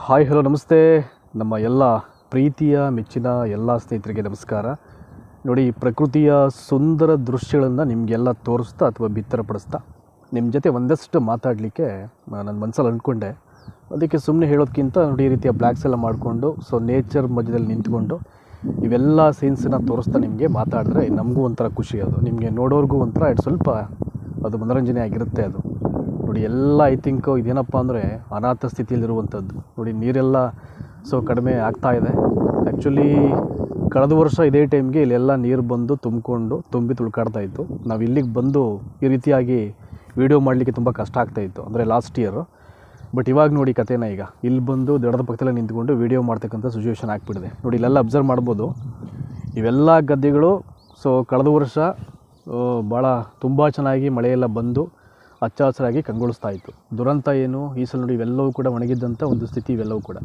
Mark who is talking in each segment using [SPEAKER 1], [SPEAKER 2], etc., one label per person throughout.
[SPEAKER 1] Hi hello ನಮಸ್ತೆ. ನಮ್ಮ ಎಲ್ಲ ಪ್ರೀತಿಯ ಮೆಚ್ಚಿನ ಎಲ್ಲ ಸ್ನೇಹಿತರಿಗೆ ನಮಸ್ಕಾರ. ನೋಡಿ, ಪ್ರಕೃತಿಯ ಸುಂದರ ದೃಶ್ಯಗಳನ್ನು ನಿಮಗೆಲ್ಲ ತೋರಿಸ್ತಾ ಅಥವಾ ಬಿತ್ತರಪಡಿಸ್ತಾ ನಿಮ್ಮ ಜೊತೆ ಒಂದಷ್ಟು ಮಾತಾಡಲಿಕ್ಕೆ ನನ್ನ ಮನಸ್ಸಲ್ಲಿ ಅಂದ್ಕೊಂಡೆ. ಅದಕ್ಕೆ ಸುಮ್ಮನೆ ಹೇಳೋದಕ್ಕಿಂತ ನೋಡಿ, ಈ ರೀತಿಯ ಬ್ಲಾಗ್ಸ್ ಎಲ್ಲ ಮಾಡಿಕೊಂಡು ನೇಚರ್ ಮಧ್ಯದಲ್ಲಿ ನಿಂತ್ಕೊಂಡು ಇವೆಲ್ಲ ಸೀನ್ಸನ್ನು ತೋರಿಸ್ತಾ ನಿಮಗೆ ಮಾತಾಡಿದ್ರೆ ನಮಗೂ ಒಂಥರ ಖುಷಿ. ಅದು ನಿಮಗೆ ನೋಡೋರ್ಗೂ ಒಂಥರ ಸ್ವಲ್ಪ ಅದು ಮನೋರಂಜನೆ ಆಗಿರುತ್ತೆ. ಅದು ನೋಡಿ, ಎಲ್ಲ ಐ ಥಿಂಕ್ ಇದೇನಪ್ಪ ಅಂದರೆ ಅನಾಥ ಸ್ಥಿತಿಯಲ್ಲಿರುವಂಥದ್ದು. ನೋಡಿ, ನೀರೆಲ್ಲ ಕಡಿಮೆ ಆಗ್ತಾಯಿದೆ. ಆ್ಯಕ್ಚುಲಿ ಕಳೆದ ವರ್ಷ ಇದೇ ಟೈಮ್ಗೆ ಇಲ್ಲೆಲ್ಲ ನೀರು ಬಂದು ತುಂಬಿ ತುಳ್ಕಾಡ್ತಾಯಿತ್ತು. ನಾವು ಇಲ್ಲಿಗೆ ಬಂದು ಈ ರೀತಿಯಾಗಿ ವೀಡಿಯೋ ಮಾಡಲಿಕ್ಕೆ ತುಂಬ ಕಷ್ಟ ಆಗ್ತಾಯಿತ್ತು, ಅಂದರೆ ಲಾಸ್ಟ್ ಇಯರು. ಬಟ್ ಇವಾಗ ನೋಡಿ ಕಥೆನ, ಈಗ ಇಲ್ಲಿ ಬಂದು ದಡದ ಪಕ್ಕದಲ್ಲೇ ನಿಂತ್ಕೊಂಡು ವೀಡಿಯೋ ಮಾಡ್ತಕ್ಕಂಥ ಸಿಚುವೇಶನ್ ಆಗ್ಬಿಟ್ಟಿದೆ. ನೋಡಿ, ಇಲ್ಲೆಲ್ಲ ಅಬ್ಸರ್ವ್ ಮಾಡ್ಬೋದು, ಇವೆಲ್ಲ ಗದ್ದೆಗಳು ಕಳೆದ ವರ್ಷ ಭಾಳ ತುಂಬ ಚೆನ್ನಾಗಿ ಮಳೆಯೆಲ್ಲ ಬಂದು ಹಚ್ಚ ಹಸಿರಾಗಿ ಕಂಗೊಳಿಸ್ತಾ ಇತ್ತು. ದುರಂತ ಏನು, ಈ ಸಲ ನೋಡಿ ಇವೆಲ್ಲವೂ ಕೂಡ ಒಣಗಿದ್ದಂಥ ಒಂದು ಸ್ಥಿತಿ. ಇವೆಲ್ಲವೂ ಕೂಡ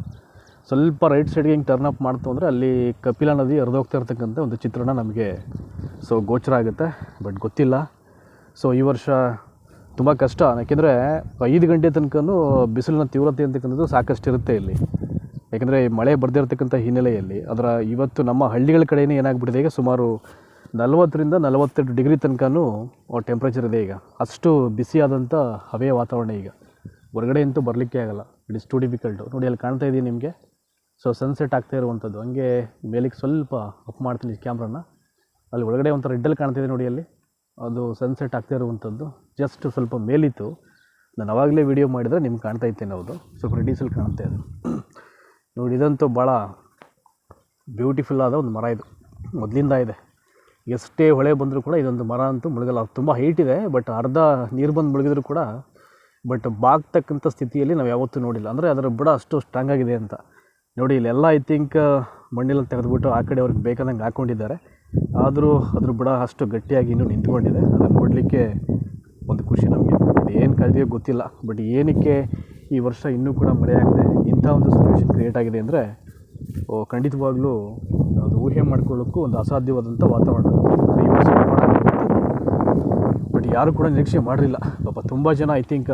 [SPEAKER 1] ಸ್ವಲ್ಪ ರೈಟ್ ಸೈಡ್ಗೆ ಹಿಂಗೆ ಟರ್ನ್ ಅಪ್ ಮಾಡ್ತು ಅಂದರೆ ಅಲ್ಲಿ ಕಪಿಲಾ ನದಿ ಹರಿದೋಗ್ತಾ ಇರ್ತಕ್ಕಂಥ ಒಂದು ಚಿತ್ರಣ ನಮಗೆ ಗೋಚರ ಆಗುತ್ತೆ. ಬಟ್ ಗೊತ್ತಿಲ್ಲ. ಈ ವರ್ಷ ತುಂಬ ಕಷ್ಟ, ಯಾಕೆಂದರೆ 5 ಗಂಟೆ ತನಕನೂ ಬಿಸಿಲಿನ ತೀವ್ರತೆ ಅಂತಕ್ಕಂಥದ್ದು ಸಾಕಷ್ಟು ಇರುತ್ತೆ ಇಲ್ಲಿ. ಯಾಕೆಂದರೆ ಮಳೆ ಬರ್ದಿರ್ತಕ್ಕಂಥ ಹಿನ್ನೆಲೆಯಲ್ಲಿ ಇವತ್ತು ನಮ್ಮ ಹಳ್ಳಿಗಳ ಕಡೆಯೇ ಏನಾಗ್ಬಿಟ್ಟಿದೆ, ಈಗ ಸುಮಾರು 40ರಿಂದ 42 ಡಿಗ್ರಿ ತನಕನೂ ಟೆಂಪ್ರೇಚರ್ ಇದೆ. ಈಗ ಅಷ್ಟು ಬಿಸಿಯಾದಂಥ ಹವೆಯ ವಾತಾವರಣ. ಈಗ ಹೊರಗಡೆ ಅಂತೂ ಬರಲಿಕ್ಕೆ ಆಗಲ್ಲ. It is too difficult. ನೋಡಿ, ಅಲ್ಲಿ ಕಾಣ್ತಾ ಇದೆಯಾ ನಿಮಗೆ, ಸನ್ಸೆಟ್ ಆಗ್ತಾ ಇರುವಂಥದ್ದು. ಹಂಗೆ ಮೇಲಿಗೆ ಸ್ವಲ್ಪ ಅಪ್ ಮಾಡ್ತೀನಿ ಕ್ಯಾಮ್ರಾನ. ಅಲ್ಲಿ ಒಳಗಡೆ ಒಂಥರ ರೆಡ್ಡಲ್ಲಿ ಕಾಣ್ತಿದೆ ನೋಡಿ, ಅಲ್ಲಿ ಅದು ಸನ್ಸೆಟ್ ಆಗ್ತಾ ಇರುವಂಥದ್ದು. ಜಸ್ಟ್ ಸ್ವಲ್ಪ ಮೇಲಿತ್ತು, ನಾನು ಅವಾಗಲೇ ವೀಡಿಯೋ ಮಾಡಿದರೆ ನಿಮ್ಗೆ ಕಾಣ್ತಾ ಇತ್ತೇನೆ. ಹೌದು, ಸ್ವಲ್ಪ ರೆಡ್ಡಿಸಲ್ಲಿ ಕಾಣುತ್ತೆ ಅದು. ನೋಡಿ, ಇದಂತೂ ಭಾಳ ಬ್ಯೂಟಿಫುಲ್ ಆದ ಒಂದು ಮರ. ಇದು ಮೊದಲಿಂದ ಇದೆ. ಎಷ್ಟೇ ಹೊಳೆ ಬಂದರೂ ಕೂಡ ಇದೊಂದು ಮರ ಅಂತೂ ಮುಳುಗಲ್ಲ. ತುಂಬ ಹೈಟ್ ಇದೆ, ಬಟ್ ಅರ್ಧ ನೀರು ಬಂದು ಮುಳುಗಿದ್ರು ಕೂಡ ಬಟ್ ಬಾಗ್ತಕ್ಕಂಥ ಸ್ಥಿತಿಯಲ್ಲಿ ನಾವು ಯಾವತ್ತೂ ನೋಡಿಲ್ಲ. ಅಂದರೆ ಅದರ ಬುಡ ಅಷ್ಟು ಸ್ಟ್ರಾಂಗ್ ಆಗಿದೆ ಅಂತ. ನೋಡಿ, ಇಲ್ಲೆಲ್ಲ ಐ ಥಿಂಕ್ ಮಣ್ಣೆಲ್ಲ ತೆಗೆದುಬಿಟ್ಟು ಆ ಕಡೆ ಅವ್ರಿಗೆ ಬೇಕಾದಂಗೆ ಹಾಕ್ಕೊಂಡಿದ್ದಾರೆ. ಆದರೂ ಅದ್ರ ಬುಡ ಅಷ್ಟು ಗಟ್ಟಿಯಾಗಿ ಇನ್ನೂ ನಿಂತ್ಕೊಂಡಿದೆ. ಅದನ್ನು ನೋಡಲಿಕ್ಕೆ ಒಂದು ಖುಷಿ ನಮಗೆ. ಏನು ಕಳೆದಿಯೋ ಗೊತ್ತಿಲ್ಲ, ಬಟ್ ಏನಕ್ಕೆ ಈ ವರ್ಷ ಇನ್ನೂ ಕೂಡ ಮಳೆ ಆಗಿದೆ, ಇಂಥ ಒಂದು ಸಿಚುವೇಶನ್ ಕ್ರಿಯೇಟ್ ಆಗಿದೆ ಅಂದರೆ ಖಂಡಿತವಾಗ್ಲೂ ಅದು ಊಹೆ ಮಾಡ್ಕೊಳ್ಳೋಕ್ಕೂ ಒಂದು ಅಸಾಧ್ಯವಾದಂಥ ವಾತಾವರಣ ಈ ವರ್ಷ ಬಟ್ ಯಾರು ಕೂಡ ನಿರೀಕ್ಷೆ ಮಾಡಿರಲಿಲ್ಲ ಪಾಪ. ತುಂಬ ಜನ ಐ ಥಿಂಕ್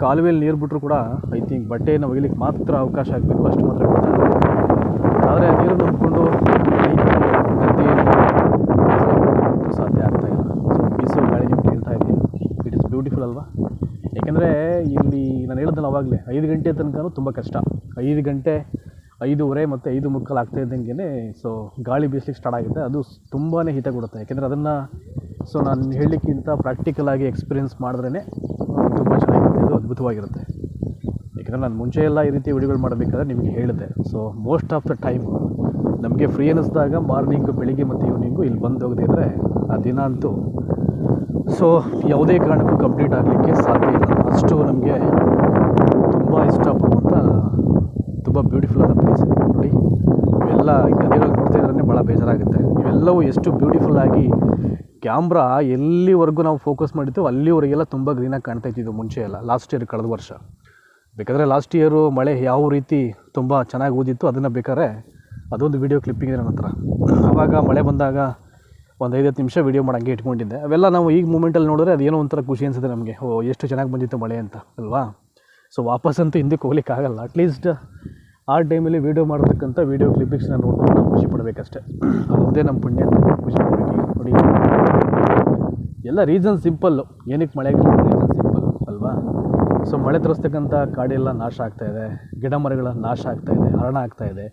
[SPEAKER 1] ಕಾಲುವೆಯಲ್ಲಿ ನೀರು ಬಿಟ್ಟರು ಕೂಡ ಐ ಥಿಂಕ್ ಬಟ್ಟೆಯನ್ನು ಒಗಿಲಿಕ್ಕೆ ಮಾತ್ರ ಅವಕಾಶ ಆಗಬೇಕು, ಅಷ್ಟು ಮಾತ್ರ ಬಿಡ್ತಾರೆ. ಆದರೆ ನೀರು ನಂಬಿಕೊಂಡು ಸಾಧ್ಯ ಆಗ್ತಾಯಿಲ್ಲ. ಬೀಸೋ ಗಾಳಿ ನಿಮ್ಗೆ ಹೇಳ್ತಾ ಇದ್ದೀನಿ. ಇಟ್ ಇಸ್ ಬ್ಯೂಟಿಫುಲ್ ಅಲ್ವಾ? ಯಾಕೆಂದರೆ ಇಲ್ಲಿ ನಾನು ಹೇಳಿದ್ನಲ್ಲ ಆವಾಗಲೇ, 5 ಗಂಟೆ ತನಕ ತುಂಬ ಕಷ್ಟ. 5 ಗಂಟೆ 5:30 ಮತ್ತು 5:45 ಆಗ್ತಾ ಇದ್ದಂಗೆ ಗಾಳಿ ಬೀಸಲಿಕ್ಕೆ ಸ್ಟಾರ್ಟ್ ಆಗುತ್ತೆ. ಅದು ತುಂಬಾ ಹಿತ ಕೊಡುತ್ತೆ. ಯಾಕೆಂದರೆ ಅದನ್ನು ನಾನು ಹೇಳಲಿಕ್ಕಿಂತ ಪ್ರಾಕ್ಟಿಕಲಾಗಿ ಎಕ್ಸ್ಪೀರಿಯೆನ್ಸ್ ಮಾಡಿದ್ರೇ ತುಂಬ ಚೆನ್ನಾಗಿರುತ್ತೆ. ಅದು ಅದ್ಭುತವಾಗಿರುತ್ತೆ. ಯಾಕೆಂದರೆ ನಾನು ಮುಂಚೆ ಎಲ್ಲ ಈ ರೀತಿ ವಿಡಿಯೋಗಳು ಮಾಡಬೇಕಾದ್ರೆ ನಿಮಗೆ ಹೇಳಿದೆ. ಮೋಸ್ಟ್ ಆಫ್ ದ ಟೈಮ್ ನಮಗೆ ಫ್ರೀ ಅನ್ನಿಸಿದಾಗ ಮಾರ್ನಿಂಗು, ಬೆಳಿಗ್ಗೆ ಮತ್ತು ಈವ್ನಿಂಗು ಇಲ್ಲಿ ಬಂದು ಹೋಗದಿದ್ದರೆ ಆ ದಿನ ಅಂತೂ ಯಾವುದೇ ಕಾರಣಕ್ಕೂ ಕಂಪ್ಲೀಟ್ ಆಗಲಿಕ್ಕೆ ಸಾಧ್ಯ ಇಲ್ಲ. ಅಷ್ಟು ನಮಗೆ ತುಂಬ ಇಷ್ಟಪಡುವಂಥ ತುಂಬ ಬ್ಯೂಟಿಫುಲ್ ಆದ ಪ್ಲೇಸ್. ನೋಡಿ, ಇವೆಲ್ಲ ಗದ್ದೆಗಳು ನೋಡ್ತಾ ಇದ್ರೇ ಭಾಳ ಬೇಜಾರಾಗುತ್ತೆ. ಇವೆಲ್ಲವೂ ಎಷ್ಟು ಬ್ಯೂಟಿಫುಲ್ಲಾಗಿ ಕ್ಯಾಮ್ರಾ ಎಲ್ಲಿವರೆಗೂ ನಾವು ಫೋಕಸ್ ಮಾಡಿದ್ದೆವು ಅಲ್ಲಿವರೆಗೆಲ್ಲ ತುಂಬ ಗ್ರೀನಾಗಿ ಕಾಣ್ತಾ ಇದ್ದಿದ್ದು ಮುಂಚೆ ಎಲ್ಲ. ಲಾಸ್ಟ್ ಇಯರ್, ಕಳೆದ ವರ್ಷ ಬೇಕಾದರೆ ಲಾಸ್ಟ್ ಇಯರು ಮಳೆ ಯಾವ ರೀತಿ ತುಂಬ ಚೆನ್ನಾಗಿ ಓದಿತ್ತು ಅದನ್ನು ಬೇಕಾದ್ರೆ ಅದೊಂದು ವೀಡಿಯೋ ಕ್ಲಿಪ್ಪಿಂಗ್ ಇದೆ ನನ್ನ ಹತ್ರ. ಆವಾಗ ಮಳೆ ಬಂದಾಗ ಒಂದು 5-10 ನಿಮಿಷ ವೀಡಿಯೋ ಮಾಡೋಂಗೆ ಇಟ್ಕೊಂಡಿದ್ದೆ. ಅವೆಲ್ಲ ನಾವು ಈಗ ಮೂಮೆಂಟಲ್ಲಿ ನೋಡಿದ್ರೆ ಅದೇನೋ ಒಂಥರ ಖುಷಿ ಅನಿಸುತ್ತೆ ನಮಗೆ. ಎಷ್ಟು ಚೆನ್ನಾಗಿ ಬಂದಿತ್ತು ಮಳೆ ಅಂತ ಅಲ್ವಾ? ವಾಪಸ್ಸಂತೂ ಹಿಂದಕ್ಕೆ ಹೋಗ್ಲಿಕ್ಕಾಗಲ್ಲ. ಅಟ್ಲೀಸ್ಟ್ ಆ ಟೈಮಲ್ಲಿ ವೀಡಿಯೋ ಮಾಡತಕ್ಕಂಥ ವೀಡಿಯೋ ಕ್ಲಿಪ್ಪಿಂಗ್ಸ್ನ ನೋಡ್ಕೊಂಡು ನಾವು ಖುಷಿ ಪಡಬೇಕಷ್ಟೇ. ಅದೊಂದೇ ನಮ್ಮ ಪುಣ್ಯ ಅಂತ ಖುಷಿ ಪಡಬೇಕು. ಈಗ ನೋಡಿ, ಎಲ್ಲ ರೀಸನ್ ಸಿಂಪಲ್ಲು. ಏನಕ್ಕೆ ಮಳೆ ಆಗಿಲ್ಲ, ರೀಸನ್ ಸಿಂಪಲ್ ಅಲ್ವಾ? ಮಳೆ ತರಿಸ್ತಕ್ಕಂಥ ಕಾಡೆಲ್ಲ ನಾಶ ಆಗ್ತಾಯಿದೆ, ಗಿಡ ಮರಗಳ ನಾಶ ಆಗ್ತಾಯಿದೆ, ಹರಣ ಆಗ್ತಾಯಿದೆ.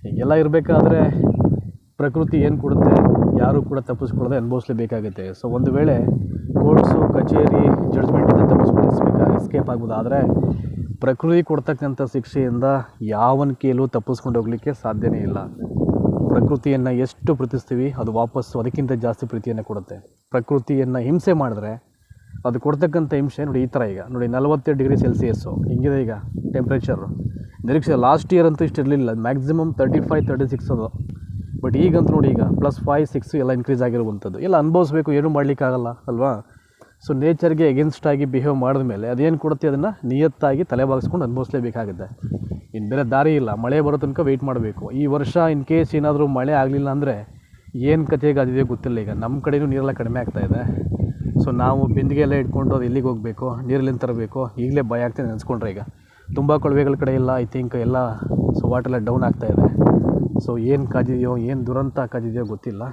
[SPEAKER 1] ಹೀಗೆಲ್ಲ ಇರಬೇಕಾದ್ರೆ ಪ್ರಕೃತಿ ಏನು ಕೊಡುತ್ತೆ ಯಾರೂ ಕೂಡ ತಪ್ಪಿಸ್ಕೊಳ್ಳದೆ ಅನುಭವಿಸಲೇಬೇಕಾಗುತ್ತೆ. ಒಂದು ವೇಳೆ ಕೋರ್ಟ್ಸು, ಕಚೇರಿ, ಜಡ್ಜ್ಮೆಂಟಿಂದ ಎಸ್ಕೇಪ್ ಆಗ್ಬೋದು. ಆದರೆ ಪ್ರಕೃತಿ ಕೊಡ್ತಕ್ಕಂಥ ಶಿಕ್ಷೆಯಿಂದ ಯಾವನ ಕೈಲೂ ತಪ್ಪಿಸ್ಕೊಂಡು ಹೋಗಲಿಕ್ಕೆ ಸಾಧ್ಯವೇ ಇಲ್ಲ. ಪ್ರಕೃತಿಯನ್ನು ಎಷ್ಟು ಪ್ರೀತಿಸ್ತೀವಿ ಅದು ವಾಪಸ್ಸು ಅದಕ್ಕಿಂತ ಜಾಸ್ತಿ ಪ್ರೀತಿಯನ್ನು ಕೊಡುತ್ತೆ. ಪ್ರಕೃತಿಯನ್ನು ಹಿಂಸೆ ಮಾಡಿದ್ರೆ ಅದು ಕೊಡ್ತಕ್ಕಂಥ ಹಿಂಸೆ ನೋಡಿ ಈ ಥರ. ಈಗ ನೋಡಿ, 42 ಡಿಗ್ರಿ ಸೆಲ್ಸಿಯಸ್ಸು ಹಿಂಗಿದೆ ಈಗ ಟೆಂಪ್ರೇಚರು. ನಿರೀಕ್ಷೆ ಲಾಸ್ಟ್ ಇಯರ್ ಅಂತೂ ಇಷ್ಟು ಇರಲಿಲ್ಲ. ಮ್ಯಾಕ್ಸಿಮಮ್ 35-36 ಅದು. ಬಟ್ ಈಗಂತೂ ನೋಡಿ, ಈಗ +5-6 ಎಲ್ಲ ಇನ್ಕ್ರೀಸ್ ಆಗಿರುವಂಥದ್ದು. ಎಲ್ಲ ಅನುಭವಿಸ್ಬೇಕು, ಏನೂ ಮಾಡಲಿಕ್ಕಾಗಲ್ಲ ಅಲ್ವಾ? ನೇಚರ್ಗೆ ಎಗೇನ್ಸ್ಟಾಗಿ ಬಿಹೇವ್ ಮಾಡಿದ ಮೇಲೆ ಅದೇನು ಕೊಡುತ್ತೆ ಅದನ್ನು ನಿಯತ್ತಾಗಿ ತಲೆಬಾಗಿಸ್ಕೊಂಡು ಅನುಭವಿಸಲೇಬೇಕಾಗುತ್ತೆ. ಇನ್ನು ಬೇರೆ ದಾರಿ ಇಲ್ಲ. ಮಳೆ ಬರೋ ತನಕ ವೆಯ್ಟ್ ಮಾಡಬೇಕು. ಈ ವರ್ಷ ಇನ್ ಕೇಸ್ ಏನಾದರೂ ಮಳೆ ಆಗಲಿಲ್ಲ ಅಂದರೆ ಏನು ಕಥೆಗೆ ಅದಿದೆ ಗೊತ್ತಿಲ್ಲ. ಈಗ ನಮ್ಮ ಕಡೆಯೂ ನೀರೆಲ್ಲ ಕಡಿಮೆ ಆಗ್ತಾಯಿದೆ. ನಾವು ಬಿಂದಿಗೆ ಎಲ್ಲ ಇಟ್ಕೊಂಡು ಅದು ಎಲ್ಲಿಗೆ ಹೋಗಬೇಕು, ನೀರಲ್ಲಿ ತರಬೇಕು, ಈಗಲೇ ಭಯ ಆಗ್ತದೆ ನೆನೆಸ್ಕೊಂಡ್ರೆ. ಈಗ ತುಂಬ ಕೊಳವೆಗಳ ಕಡೆ ಎಲ್ಲ ಐ ಥಿಂಕ್ ಎಲ್ಲ ಸೊ ವಾಟೆಲ್ಲ ಡೌನ್ ಆಗ್ತಾಯಿದೆ. ಸೊ ಏನು ಕಾದಿದೆಯೋ ಏನು ದುರಂತ ಕಾದಿದೆಯೋ ಗೊತ್ತಿಲ್ಲ.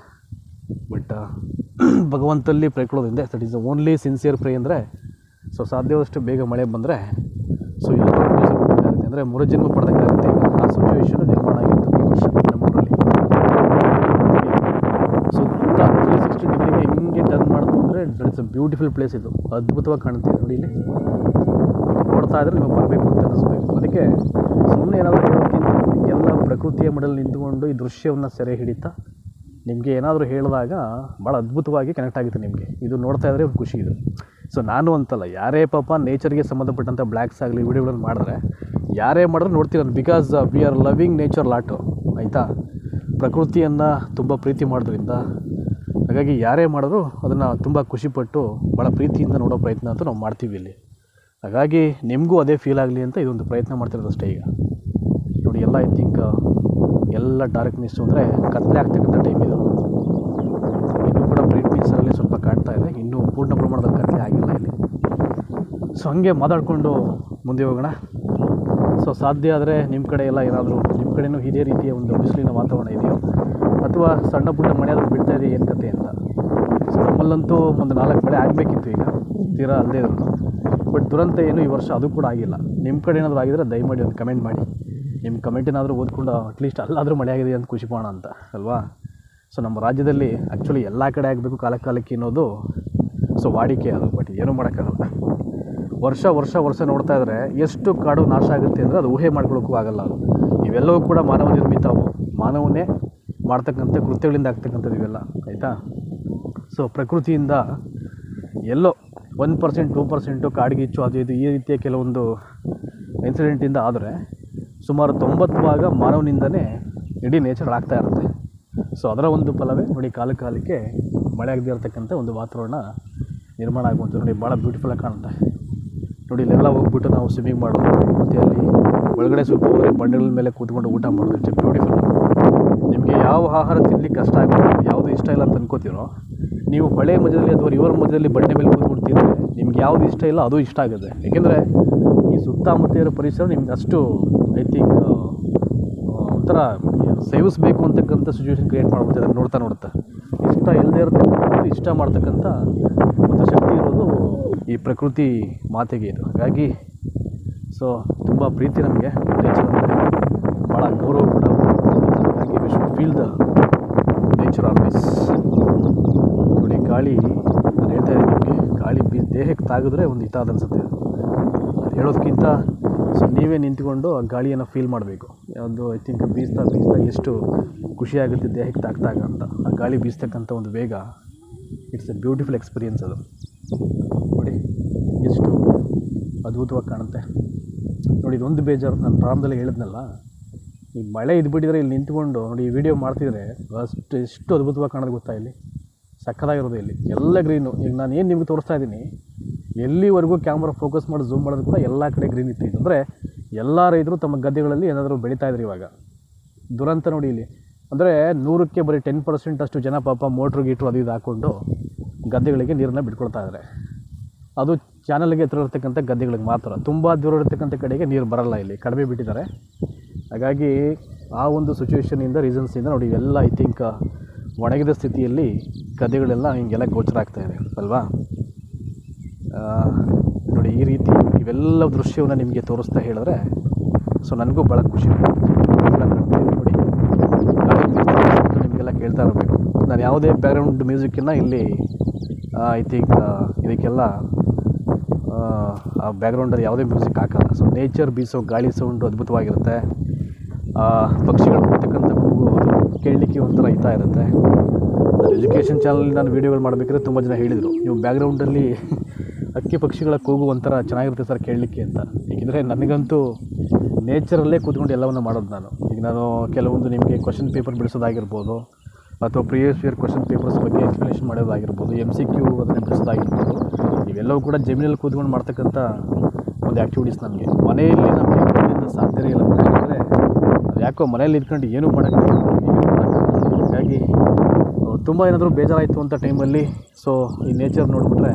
[SPEAKER 1] ಬಟ್ ಭಗವಂತಲ್ಲಿ ಪ್ರೈಕೊಳ್ಳೋದ್ರಿಂದ that is the only sincere pray. ಅಂದರೆ ಸೊ ಸಾಧ್ಯವಾದಷ್ಟು ಬೇಗ ಮಳೆ ಬಂದರೆ ಸೊ ಎಲ್ಲ ಅಂದರೆ ಮರುಜನ್ಮ ಪಡೆದಂಗಾಗುತ್ತೆ. ಆ ಸಿಚುವೇಷನ್ ನಿರ್ಮಾಣ ಆಗಿತ್ತು ಈ ವರ್ಷ ನಮ್ಮೂರಲ್ಲಿ. ಸುತ್ತ 360 ಡಿಗ್ರಿಗೆ ಹಿಂಗೆ ಟರ್ನ್ ಮಾಡ್ತು ಅಂದರೆ ಇಟ್ಸ್ ಅ ಬ್ಯೂಟಿಫುಲ್ ಪ್ಲೇಸ್. ಇದು ಅದ್ಭುತವಾಗಿ ಕಾಣುತ್ತೆ ನೋಡಿ. ಇಲ್ಲಿ ನೋಡ್ತಾ ಇದ್ರೆ ನಿಮಗೆ ಬರಬೇಕು ಅಂತ ಅನ್ನಿಸ್ಬೇಕು. ಅದಕ್ಕೆ ಸುಮ್ಮನೆ ಏನಾದರೂ ಹೇಳೋಕ್ಕಿಂತ ಎಲ್ಲ ಪ್ರಕೃತಿಯ ಮಡಲ್ಲಿ ನಿಂತುಕೊಂಡು ಈ ದೃಶ್ಯವನ್ನು ಸೆರೆ ಹಿಡಿತಾ ನಿಮಗೆ ಏನಾದರೂ ಹೇಳಿದಾಗ ಭಾಳ ಅದ್ಭುತವಾಗಿ ಕನೆಕ್ಟ್ ಆಗುತ್ತೆ ನಿಮಗೆ. ಇದು ನೋಡ್ತಾ ಇದ್ದರೆ ಒಂದು ಖುಷಿ ಇದು. ಸೊ ನಾನು ಅಂತಲ್ಲ, ಯಾರೇ ಪಾಪ ನೇಚರ್ಗೆ ಸಂಬಂಧಪಟ್ಟಂಥ ಬ್ಲ್ಯಾಗ್ಸ್ ಆಗಲಿ ವಿಡಿಯೋಗಳನ್ನು ಮಾಡಿದ್ರೆ ಯಾರೇ ಮಾಡಿದ್ರು ನೋಡ್ತೀನಿ ನಾನು. Because we are loving nature lot, ಆಯಿತಾ. ಪ್ರಕೃತಿಯನ್ನು ತುಂಬ ಪ್ರೀತಿ ಮಾಡೋದ್ರಿಂದ ಹಾಗಾಗಿ ಯಾರೇ ಮಾಡಿದ್ರು ಅದನ್ನು ತುಂಬ ಖುಷಿಪಟ್ಟು ಭಾಳ ಪ್ರೀತಿಯಿಂದ ನೋಡೋ ಪ್ರಯತ್ನ ಅಂತೂ ನಾವು ಮಾಡ್ತೀವಿ ಇಲ್ಲಿ. ಹಾಗಾಗಿ ನಿಮಗೂ ಅದೇ ಫೀಲ್ ಆಗಲಿ ಅಂತ ಇದೊಂದು ಪ್ರಯತ್ನ ಮಾಡ್ತಿರೋದಷ್ಟೇ. ಈಗ ನೋಡಿ ಎಲ್ಲ ಐ ಥಿಂಕ್ ಎಲ್ಲ ಡಾರ್ಕ್ನೆಸ್ಸು ಅಂದರೆ ಕತ್ತಲೆ ಆಗ್ತಕ್ಕಂಥ ಟೈಮ್ ಇದು. ಇನ್ನೂ ಕೂಡ ಬ್ರೈಟ್ನೆಸ್ಸಲ್ಲಿ ಸ್ವಲ್ಪ ಕಾಣ್ತಾ ಇದೆ, ಇನ್ನೂ ಪೂರ್ಣ ಪ್ರಮಾಣದಲ್ಲಿ ಕತ್ತಲೆ ಆಗಿಲ್ಲ ಇಲ್ಲಿ. ಸೊ ಹಂಗೆ ಮಾತಾಡಿಕೊಂಡು ಮುಂದೆ ಹೋಗೋಣ. ಸೊ ಸಾಧ್ಯ ಆದರೆ ನಿಮ್ಮ ಕಡೆ ಎಲ್ಲ ಏನಾದರೂ ನಿಮ್ಮ ಕಡೆಯೂ ಇದೇ ರೀತಿಯ ಒಂದು ಬಿಸಿಲಿನ ವಾತಾವರಣ ಇದೆಯೋ ಅಥವಾ ಸಣ್ಣ ಪುಟ್ಟ ಮಳೆ ಆದರೂ ಬಿಡ್ತಾ ಇದೆ ಏನು ಕತೆ ಅಂತ. ಸೊ ನಮ್ಮಲ್ಲಂತೂ ಒಂದು 4 ಮಳೆ ಆಗಬೇಕಿತ್ತು ಈಗ ತೀರಾ ಅಲ್ಲದೇ ಇರೋದು. ಬಟ್ ದುರಂತ ಏನು ಈ ವರ್ಷ ಅದು ಕೂಡ ಆಗಿಲ್ಲ. ನಿಮ್ಮ ಕಡೆ ಏನಾದರೂ ಆಗಿದ್ರೆ ದಯಮಾಡಿ ಒಂದು ಕಮೆಂಟ್ ಮಾಡಿ. ನಿಮ್ಮ ಕಮೆಂಟ್ ಏನಾದರೂ ಓದ್ಕೊಂಡು ಅಟ್ಲೀಸ್ಟ್ ಅಲ್ಲಾದರೂ ಮಳೆ ಆಗಿದೆ ಅಂತ ಖುಷಿ ಪಡೋಣ ಅಂತ ಅಲ್ವಾ. ಸೊ ನಮ್ಮ ರಾಜ್ಯದಲ್ಲಿ ಆ್ಯಕ್ಚುಲಿ ಎಲ್ಲ ಕಡೆ ಆಗಬೇಕು ಕಾಲಕ್ಕೆ ಅನ್ನೋದು ಸೊ ವಾಡಿಕೆ ಅದು. ಬಟ್ ಏನೂ ಮಾಡೋಕ್ಕಾಗಲ್ಲ. ವರ್ಷ ನೋಡ್ತಾ ಇದ್ದರೆ ಎಷ್ಟು ಕಾಡು ನಾಶ ಆಗುತ್ತೆ ಅಂದರೆ ಅದು ಊಹೆ ಮಾಡ್ಕೊಳ್ಳೋಕ್ಕೂ ಆಗಲ್ಲ. ಅದು ಇವೆಲ್ಲವೂ ಕೂಡ ಮಾನವ ನಿರ್ಮಿತವು, ಮಾನವನೇ ಮಾಡ್ತಕ್ಕಂಥ ಕೃತ್ಯಗಳಿಂದ ಆಗ್ತಕ್ಕಂಥದ್ದು ಇವೆಲ್ಲ, ಆಯಿತಾ. ಸೊ ಪ್ರಕೃತಿಯಿಂದ ಎಲ್ಲೋ 1% 2% ಕಾಡ್ಗಿಚ್ಚು ಅದು ಇದು ಈ ರೀತಿಯ ಕೆಲವೊಂದು ಇನ್ಸಿಡೆಂಟಿಂದ ಆದರೆ ಸುಮಾರು 90 ಭಾಗ ಮಾನವನಿಂದನೇ ಇಡೀ ನೇಚರ್ ಆಗ್ತಾ ಇರುತ್ತೆ. ಸೊ ಅದರ ಒಂದು ಫಲವೇ ನೋಡಿ ಕಾಲಕ್ಕೆ ಮಳೆ ಆಗದೇ ಇರತಕ್ಕಂಥ ಒಂದು ವಾತಾವರಣ ನಿರ್ಮಾಣ ಆಗುವಂಥದ್ದು. ನೋಡಿ ಭಾಳ ಬ್ಯೂಟಿಫುಲ್ಲಾಗಿ ಕಾಣುತ್ತೆ ನೋಡಿ. ಇಲ್ಲೆಲ್ಲ ಹೋಗ್ಬಿಟ್ಟು ನಾವು ಸ್ವಿಮ್ಮಿಂಗ್ ಮಾಡೋದು, ಮತ್ತು ಅಲ್ಲಿ ಒಳಗಡೆ ಸ್ವಲ್ಪ ಹೋದರೆ ಬಂಡೆಗಳ ಮೇಲೆ ಕೂತ್ಕೊಂಡು ಊಟ ಮಾಡೋದು. It's beautiful. ನಿಮಗೆ ಯಾವ ಆಹಾರ ತಿನ್ನಲಿಕ್ಕೆ ಕಷ್ಟ ಆಗುತ್ತೆ, ಯಾವುದು ಇಷ್ಟ ಇಲ್ಲ ಅಂತ ಅನ್ಕೋತೀರೋ, ನೀವು ಹೊಳೆ ಮಧ್ಯದಲ್ಲಿ ಅಥವಾ ರಿವರ್ ಮಧ್ಯದಲ್ಲಿ ಬಂಡೆ ಮೇಲೆ ಕೂತ್ಕೊಂಡು ತಿಂದರೆ ನಿಮ್ಗೆ ಯಾವುದು ಇಷ್ಟ ಇಲ್ಲ ಅದು ಇಷ್ಟ ಆಗುತ್ತೆ. ಏಕೆಂದರೆ ಈ ಸುತ್ತಮುತ್ತ ಇರೋ ಪರಿಸರ ನಿಮ್ಗೆ ಅಷ್ಟು ಐ ಥಿಂಕ್ ಒಂಥರ ಸೇವಿಸಬೇಕು ಅಂತಕ್ಕಂಥ ಸಿಚುವೇಶನ್ ಕ್ರಿಯೇಟ್ ಮಾಡ್ಬಿಡ್ತದೆ. ಅದನ್ನು ನೋಡ್ತಾ ಇಷ್ಟ ಇಲ್ಲದೆ ಇರತಕ್ಕಂಥ ಇಷ್ಟ ಮಾಡ್ತಕ್ಕಂಥ ಒಂದು ಶಕ್ತಿ ಇರೋದು ಈ ಪ್ರಕೃತಿ ಮಾತೆಗೆ ಇದು. ಹಾಗಾಗಿ ಸೊ ತುಂಬ ಪ್ರೀತಿ ನಮಗೆ ನೇಚರ್ ಅಂದರೆ, ಭಾಳ ಗೌರವ ಕೂಡ. ಹಾಗಾಗಿ we should feel the nature always. ನೋಡಿ ಗಾಳಿ, ನಾನು ಹೇಳ್ತಾ ಇದ್ದೀನಿ ನಿಮಗೆ, ಗಾಳಿ ದೇಹಕ್ಕೆ ತಾಗಿದ್ರೆ ಒಂದು ಹಿತ ಅನಿಸುತ್ತೆ. ಅದು ಹೇಳೋದಕ್ಕಿಂತ ಸೊ ನೀವೇ ನಿಂತ್ಕೊಂಡು ಆ ಗಾಳಿಯನ್ನು ಫೀಲ್ ಮಾಡಬೇಕು. ಒಂದು ಐ ಥಿಂಕ್ ಬೀಸ್ತಾ ಎಷ್ಟು ಖುಷಿಯಾಗುತ್ತೆ ದೇಹಕ್ಕೆ ತಾಗ್ತಾಗ ಅಂತ. ಆ ಗಾಳಿ ಬೀಸ್ತಕ್ಕಂಥ ಒಂದು ವೇಗ, ಇಟ್ಸ್ ಎ ಬ್ಯೂಟಿಫುಲ್ ಎಕ್ಸ್ಪೀರಿಯನ್ಸ್ ಅದು. ನೋಡಿ ಎಷ್ಟು ಅದ್ಭುತವಾಗಿ ಕಾಣುತ್ತೆ. ನೋಡಿ ಇದೊಂದು ಬೇಜಾರು, ನಾನು ಪ್ರಾರಂಭದಲ್ಲಿ ಹೇಳಿದ್ನಲ್ಲ, ಈ ಮಳೆ ಇದ್ಬಿಟ್ಟಿದ್ರೆ ಇಲ್ಲಿ ನಿಂತ್ಕೊಂಡು ನೋಡಿ ಈ ವಿಡಿಯೋ ಮಾಡ್ತಿದ್ರೆ ಎಷ್ಟು ಅದ್ಭುತವಾಗಿ ಕಾಣೋದು ಗೊತ್ತಾ. ಇಲ್ಲಿ ಸಕ್ಕತ್ತಾಗಿರೋದು. ಇಲ್ಲಿ ಎಲ್ಲ ಗ್ರೀನು. ಈಗ ನಾನು ಏನು ನಿಮಗೆ ತೋರಿಸ್ತಾ ಇದ್ದೀನಿ, ಎಲ್ಲಿವರೆಗೂ ಕ್ಯಾಮ್ರಾ ಫೋಕಸ್ ಮಾಡಿ ಝೂಮ್ ಮಾಡೋದು ಕೂಡ ಎಲ್ಲ ಕಡೆ ಗ್ರೀನ್ ಇತ್ತು. ಅಂದರೆ ಎಲ್ಲ ರೈತರು ತಮ್ಮ ಗದ್ದೆಗಳಲ್ಲಿ ಏನಾದರೂ ಬೆಳೀತಾಯಿದ್ರು. ಇವಾಗ ದುರಂತ ನೋಡಿ ಇಲ್ಲಿ, ಅಂದರೆ 100ಕ್ಕೆ ಬರೀ 10% ಅಷ್ಟು ಜನ ಪಾಪ ಮೋಟ್ರು ಗೀಟ್ರು ಅದು ಇದು ಹಾಕ್ಕೊಂಡು ಗದ್ದೆಗಳಿಗೆ ನೀರನ್ನು ಬಿಟ್ಕೊಳ್ತಾ ಇದ್ದಾರೆ. ಅದು ಚಾನಲ್ಗೆ ಹತ್ರ ಇರ್ತಕ್ಕಂಥ ಗದ್ದೆಗಳಿಗೆ ಮಾತ್ರ. ತುಂಬ ದೂರ ಇರತಕ್ಕಂಥ ಕಡೆಗೆ ನೀರು ಬರಲ್ಲ, ಇಲ್ಲಿ ಕಡಿಮೆ ಬಿಟ್ಟಿದ್ದಾರೆ. ಹಾಗಾಗಿ ಆ ಒಂದು ಸಿಚುವೇಷನಿಂದ ರೀಸನ್ಸಿಂದ ನೋಡಿ ಇವೆಲ್ಲ ಐ ಥಿಂಕ್ ಒಣಗಿದ ಸ್ಥಿತಿಯಲ್ಲಿ ಗದ್ದೆಗಳೆಲ್ಲ ಹಿಂಗೆಲ್ಲ ಗೋಚರ ಆಗ್ತಾಯಿದೆ ಅಲ್ವಾ. ನೋಡಿ ಈ ರೀತಿ ಇವೆಲ್ಲ ದೃಶ್ಯವನ್ನು ನಿಮಗೆ ತೋರಿಸ್ತಾ ಹೇಳಿದ್ರೆ ಸೊ ನನಗೂ ಭಾಳ ಖುಷಿ ನೋಡಿ. ನಿಮಗೆಲ್ಲ ಕೇಳ್ತಾ ಇರಬೇಕು. ನಾನು ಯಾವುದೇ ಬ್ಯಾಕ್ಗ್ರೌಂಡ್ ಮ್ಯೂಸಿಕ್ಕನ್ನು ಇಲ್ಲಿ ಐ ಥಿಂಕ್ ಇದಕ್ಕೆಲ್ಲ ಆ ಬ್ಯಾಕ್ಗ್ರೌಂಡಲ್ಲಿ ಯಾವುದೇ ಮ್ಯೂಸಿಕ್ ಹಾಕಲ್ಲ. ಸೊ ನೇಚರ್ ಬೀಸೋ ಗಾಳಿ ಸೌಂಡು ಅದ್ಭುತವಾಗಿರುತ್ತೆ. ಪಕ್ಷಿಗಳು ಕೊಡ್ತಕ್ಕಂಥ ಕೂಗು ಅದು ಕೇಳಲಿಕ್ಕೆ ಒಂಥರ ಹಿತ ಇರುತ್ತೆ. ಎಜುಕೇಷನ್ ಚಾನಲಲ್ಲಿ ನಾನು ವೀಡಿಯೋಗಳು ಮಾಡಬೇಕಾದ್ರೆ ತುಂಬ ಜನ ಹೇಳಿದರು, ನೀವು ಬ್ಯಾಕ್ಗ್ರೌಂಡಲ್ಲಿ ಹಕ್ಕಿ ಪಕ್ಷಿಗಳ ಕೂಗು ಒಂಥರ ಚೆನ್ನಾಗಿರುತ್ತೆ ಸರ್ ಕೇಳಲಿಕ್ಕೆ ಅಂತ. ಏಕೆಂದರೆ ನನಗಂತೂ ನೇಚರಲ್ಲೇ ಕೂತ್ಕೊಂಡು ಎಲ್ಲವನ್ನು ಮಾಡೋದು ನಾನು. ಈಗ ನಾನು ಕೆಲವೊಂದು ನಿಮಗೆ ಕ್ವಶನ್ ಪೇಪರ್ ಬಿಡಿಸೋದಾಗಿರ್ಬೋದು, ಅಥವಾ ಪ್ರೀವಿಯಸ್ ಇಯರ್ ಕ್ವಶನ್ ಪೇಪರ್ಸ್ ಬಗ್ಗೆ ಎಕ್ಸ್ಪ್ಲನೇಷನ್ ಮಾಡೋದಾಗಿರ್ಬೋದು, MCQ ಅದನ್ನು ಬಿಡಿಸೋದಾಗಿರ್ಬೋದು, ಇವೆಲ್ಲವೂ ಕೂಡ ಜಮೀನಲ್ಲಿ ಕೂತ್ಕೊಂಡು ಮಾಡ್ತಕ್ಕಂಥ ಒಂದು ಆ್ಯಕ್ಟಿವಿಟೀಸ್ ನನಗೆ. ಮನೆಯಲ್ಲಿ ನಮಗೆ ಅದರಿಂದ ಸಾಧ್ಯನೇ ಇಲ್ಲ. ಯಾಕಂದರೆ ಅದು ಯಾಕೋ ಮನೆಯಲ್ಲಿ ಇದ್ಕೊಂಡು ಏನೂ ಮಾಡೋಕ್ಕೆ. ಹಾಗಾಗಿ ತುಂಬ ಏನಾದರೂ ಬೇಜಾರಾಯಿತು ಅಂತ ಟೈಮಲ್ಲಿ ಸೊ ಈ ನೇಚರ್ ನೋಡಿಬಿಟ್ರೆ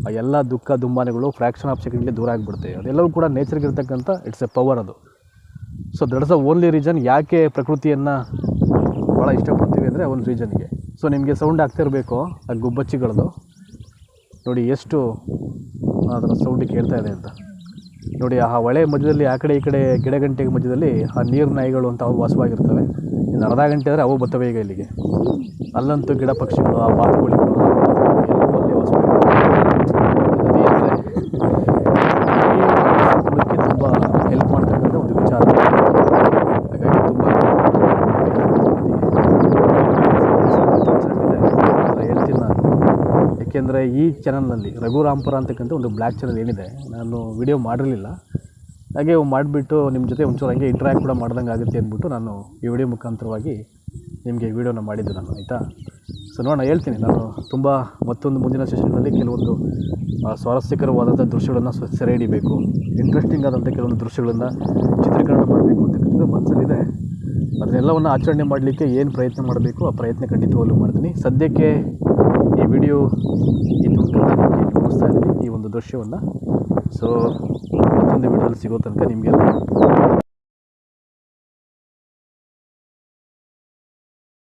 [SPEAKER 1] ಆ ಎಲ್ಲ ದುಃಖ ದುಮ್ಮಾನಗಳು ಫ್ರ್ಯಾಕ್ಷನ್ ಆಫ್ ಸೆಕೆಂಡ್ಗೆ ದೂರ ಆಗಿಬಿಡುತ್ತೆ. ಅದೆಲ್ಲವೂ ಕೂಡ ನೇಚರ್ಗೆ ಇರ್ತಕ್ಕಂಥ ಇಟ್ಸ್ ಎ ಪವರ್ ಅದು. So that is the only reason ಯಾಕೆ ಪ್ರಕೃತಿಯನ್ನು ಭಾಳ ಇಷ್ಟಪಡ್ತೀವಿ ಅಂದರೆ ಒಂದು ರೀಸನ್ಗೆ. ಸೊ ನಿಮಗೆ ಸೌಂಡ್ ಆಗ್ತಿರಬೇಕು ಆ ಗುಬ್ಬಚ್ಚಿಗಳದು ನೋಡಿ ಎಷ್ಟು ಅದರ ಸೌಂಡ್ ಕೇಳ್ತಾ ಇದೆ ಅಂತ. ನೋಡಿ ಆ ಹೊಳೆ ಮಧ್ಯದಲ್ಲಿ ಆ ಕಡೆ ಈ ಕಡೆ ಗಿಡಗಂಟೆಗೆ ಮಧ್ಯದಲ್ಲಿ ಆ ನೀರು ನಾಯಿಗಳು ಅಂತ ಅವು ವಾಸವಾಗಿರ್ತವೆ. ಇನ್ನು ಅರ್ಧ ಗಂಟೆ ಆದರೆ ಅವು ಬರ್ತವೆ ಈಗ ಇಲ್ಲಿಗೆ. ಅಲ್ಲಂತೂ ಗಿಡ ಪಕ್ಷಿಗಳು ಆ ಬಾತುಕೋಳಿಗಳು ಎಲ್ಲವೂ ಅಲ್ಲೇ ವಾಸವಾಗಿರ್ತವೆ. ನದಿ ಅಂದರೆ ಸಂಕುಲಕ್ಕೆ ತುಂಬ ಹೆಲ್ಪ್ ಮಾಡ್ತಕ್ಕಂಥ ಒಂದು ವಿಚಾರ. ಹಾಗಾಗಿ ತುಂಬ ಹೇಳ್ತೀನಿ ನಾನು. ಏಕೆಂದರೆ ಈ ಚಾನಲ್ನಲ್ಲಿ ರಘುರಾಂಪುರ ಅಂತಕ್ಕಂಥ ಒಂದು ಬ್ಲ್ಯಾಕ್ ಚಾನಲ್ ಏನಿದೆ, ನಾನು ವಿಡಿಯೋ ಮಾಡಿರಲಿಲ್ಲ. ಹಾಗೆ ಮಾಡಿಬಿಟ್ಟು ನಿಮ್ಮ ಜೊತೆ ಒಂಚೂರು ಹಂಗೆ ಇಂಟ್ರ್ಯಾಕ್ಟ್ ಕೂಡ ಮಾಡ್ದಂಗೆ ಆಗುತ್ತೆ ಅಂದ್ಬಿಟ್ಟು ನಾನು ಈ ವಿಡಿಯೋ ಮುಖಾಂತರವಾಗಿ ನಿಮಗೆ ವಿಡಿಯೋನ ಮಾಡಿದ್ದು ನಾನು, ಆಯಿತಾ. ಸೊ ನೋಡೋಣ, ಹೇಳ್ತೀನಿ ನಾನು ತುಂಬ ಮತ್ತೊಂದು ಮುಂದಿನ ಸೆಷನ್ನಲ್ಲಿ ಕೆಲವೊಂದು ಸ್ವಾರಸ್ಯಕರವಾದಂಥ ದೃಶ್ಯಗಳನ್ನು ಸೆರೆ ಹಿಡಿಬೇಕು, ಇಂಟ್ರೆಸ್ಟಿಂಗ್ ಆದಂಥ ಕೆಲವೊಂದು ದೃಶ್ಯಗಳನ್ನು ಚಿತ್ರೀಕರಣ ಮಾಡಬೇಕು ಅಂತಕ್ಕಂಥದ್ದು ಮನಸ್ಸಲ್ಲಿದೆ. ಅದನ್ನೆಲ್ಲವನ್ನು ಆಚರಣೆ ಮಾಡಲಿಕ್ಕೆ ಏನು ಪ್ರಯತ್ನ ಮಾಡಬೇಕು ಆ ಪ್ರಯತ್ನ ಖಂಡಿತವಾಗ್ಲೂ ಮಾಡ್ತೀನಿ. ಸದ್ಯಕ್ಕೆ ಈ ವಿಡಿಯೋ ಈ ತುಣುಕನ್ನು ನಿಮಗೆ ತೋರಿಸ್ತಾ ಇದ್ದೀನಿ, ಈ ಒಂದು ದೃಶ್ಯವನ್ನು. ಸೊ ಮತ್ತೊಂದು ವಿಡಿಯೋದಲ್ಲಿ ಸಿಗೋ ತನಕ ನಿಮಗೆಲ್ಲ